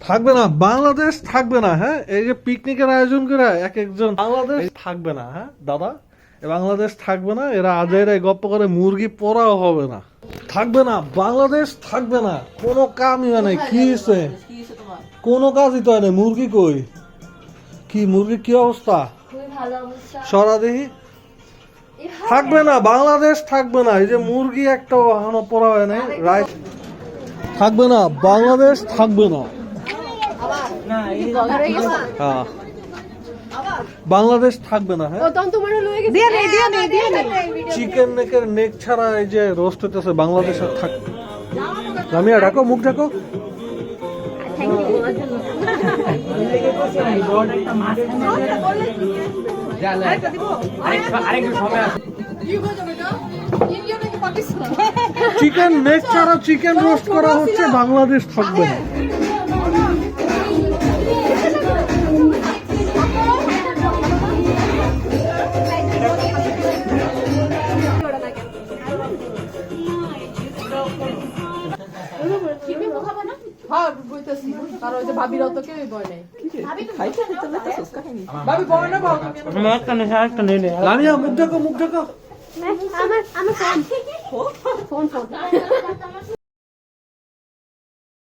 থাকবে না, বাংলাদেশ থাকবে না। হ্যাঁ, এই যে পিকনিকের আয়োজন করে এক একজন, বাংলাদেশ থাকবে না। হ্যাঁ দাদা, বাংলাদেশ থাকবে না। এরা আজের গপ্প করে মুরগি পোড়াও হবে না, থাকবে না, বাংলাদেশ থাকবে না। কোনো কামই হয় না। কি হয়েছে? কোনো কাজই তো হয় না। মুরগি কই? কি মুরগি কি অবস্থা? সরা দেখি। থাকবে না, বাংলাদেশ থাকবে না। এই যে মুরগি একটা এখনো পোড়া হয় না, রাইট? থাকবে না, বাংলাদেশ থাকবে না। হ্যাঁ, বাংলাদেশ থাকবে না। হ্যাঁ, চিকেন নেকের নেক ছাড়া এই যে রোস্ট হইতেছে, বাংলাদেশ আর থাকবে। রামিয়া ঢাকো, মুখ ঢাকো। চিকেন নেক ছাড়া চিকেন রোস্ট করা হচ্ছে, বাংলাদেশ থাকবে না। রামিয়া মুখ ঢাকো, মুখ ঢাকো। আমার ফোন